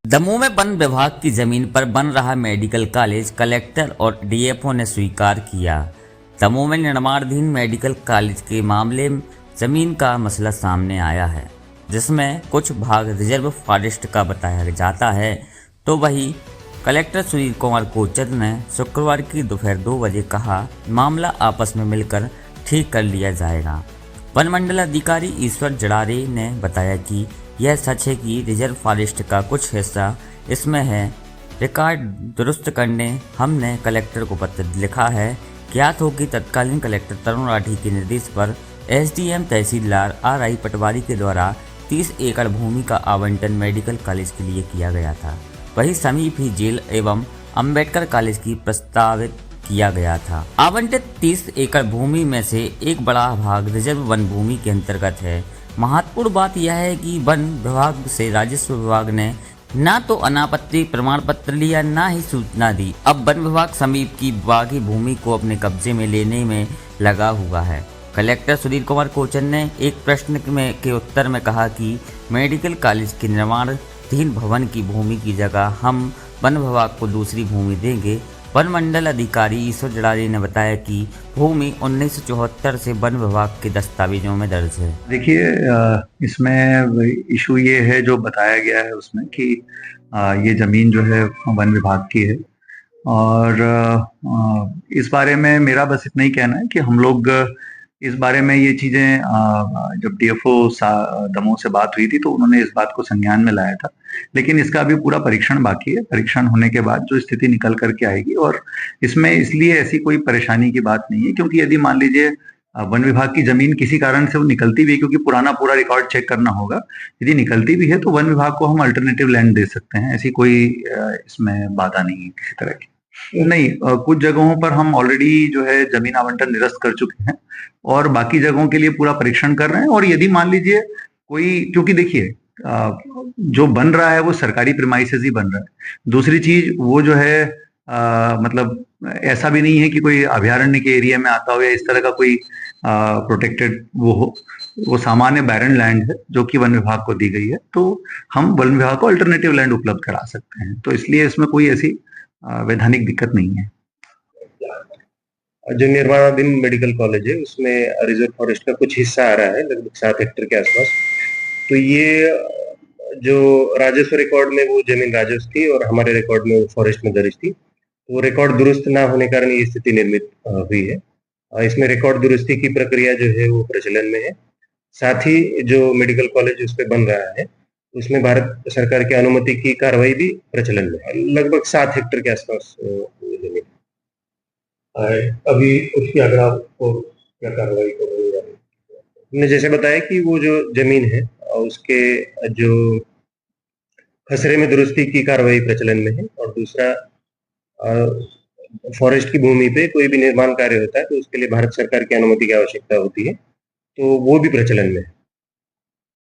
दमोह में वन विभाग की जमीन पर बन रहा मेडिकल कॉलेज, कलेक्टर और डीएफओ ने स्वीकार किया। दमोह में निर्माणाधीन मेडिकल कॉलेज के मामले में जमीन का मसला सामने आया है, जिसमें कुछ भाग रिजर्व फॉरेस्ट का बताया जाता है, तो वही कलेक्टर सुनील कुमार कोचर ने शुक्रवार की दोपहर 2 बजे कहा, मामला आपस में मिलकर ठीक कर लिया जाएगा। वन मंडल अधिकारी ईश्वर जड़ारे ने बताया कि यह सच है कि रिजर्व फॉरेस्ट का कुछ हिस्सा इसमें है। रिकॉर्ड दुरुस्त करने हमने कलेक्टर को पत्र लिखा है। ज्ञात हो कि तत्कालीन कलेक्टर तरुण राठी के निर्देश पर एसडीएम तहसीलदार RI पटवारी के द्वारा 30 एकड़ भूमि का आवंटन मेडिकल कॉलेज के लिए किया गया था। वहीं समीप ही जेल एवं अंबेडकर कॉलेज की प्रस्तावित किया गया था। आवंटित 30 एकड़ भूमि में से एक बड़ा भाग रिजर्व वन भूमि के अंतर्गत है। महत्वपूर्ण बात यह है कि वन विभाग से राजस्व विभाग ने ना तो अनापत्ति प्रमाण पत्र लिया, ना ही सूचना दी। अब वन विभाग समीप की बागी भूमि को अपने कब्जे में लेने में लगा हुआ है। कलेक्टर सुनील कुमार कोचर ने एक प्रश्न के उत्तर में कहा कि मेडिकल कॉलेज के निर्माणाधीन भवन की भूमि की जगह हम वन विभाग को दूसरी भूमि देंगे। वन मंडल अधिकारी ईश्वर जड़ारी ने बताया कि भूमि 1974 से वन विभाग के दस्तावेजों में दर्ज है। देखिए, इसमें इशू ये है जो बताया गया है उसमें कि ये जमीन जो है वन विभाग की है, और इस बारे में मेरा बस इतना ही कहना है कि हम लोग इस बारे में ये चीजें जब डीएफओ दमोह से बात हुई थी तो उन्होंने इस बात को संज्ञान में लाया था, लेकिन इसका अभी पूरा परीक्षण बाकी है। परीक्षण होने के बाद जो स्थिति निकल करके आएगी, और इसमें इसलिए ऐसी कोई परेशानी की बात नहीं है, क्योंकि यदि मान लीजिए वन विभाग की जमीन किसी कारण से वो निकलती भी है, क्योंकि पुराना पूरा रिकॉर्ड चेक करना होगा, यदि निकलती भी है तो वन विभाग को हम अल्टरनेटिव लैंड दे सकते हैं। ऐसी कोई इसमें बाधा नहीं है किसी तरह की। नहीं, कुछ जगहों पर हम ऑलरेडी जो है जमीन आवंटन निरस्त कर चुके हैं और बाकी जगहों के लिए पूरा परीक्षण कर रहे हैं। और यदि मान लीजिए कोई, क्योंकि देखिए जो बन रहा है वो सरकारी प्रीमाइसेस ही बन रहा है। दूसरी चीज वो जो है मतलब ऐसा भी नहीं है कि कोई अभ्यारण्य के एरिया में आता हो या इस तरह का कोई प्रोटेक्टेड वो हो। वो सामान्य बैरन लैंड है जो कि वन विभाग को दी गई है, तो हम वन विभाग को अल्टरनेटिव लैंड उपलब्ध करा सकते हैं। तो इसलिए इसमें कोई ऐसी वैधानिक दिक्कत नहीं है। जो निर्माणाधीन मेडिकल कॉलेज है उसमें रिजर्व फॉरेस्ट का कुछ हिस्सा आ रहा है, लगभग 7 हेक्टेयर के आसपास। तो ये जो राजस्व रिकॉर्ड में वो जमीन राजस्व थी और हमारे रिकॉर्ड में वो फॉरेस्ट में दर्ज थी, तो रिकॉर्ड दुरुस्त ना होने के कारण ये स्थिति निर्मित हुई है। इसमें रिकॉर्ड दुरुस्ती की प्रक्रिया जो है वो प्रचलन में है। साथ ही जो मेडिकल कॉलेज उस पर बन रहा है उसमें भारत सरकार की अनुमति की कार्रवाई भी प्रचलन में है। लगभग 7 हेक्टेयर के आसपास जमीन अभी उसकी आग्रह और क्या कार्रवाई करनी है? हमने जैसे बताया कि वो जो जमीन है उसके जो खसरे में दुरुस्ती की कार्रवाई प्रचलन में है, और दूसरा फॉरेस्ट की भूमि पे कोई भी निर्माण कार्य होता है तो उसके लिए भारत सरकार की अनुमति की आवश्यकता होती है, तो वो भी प्रचलन में है।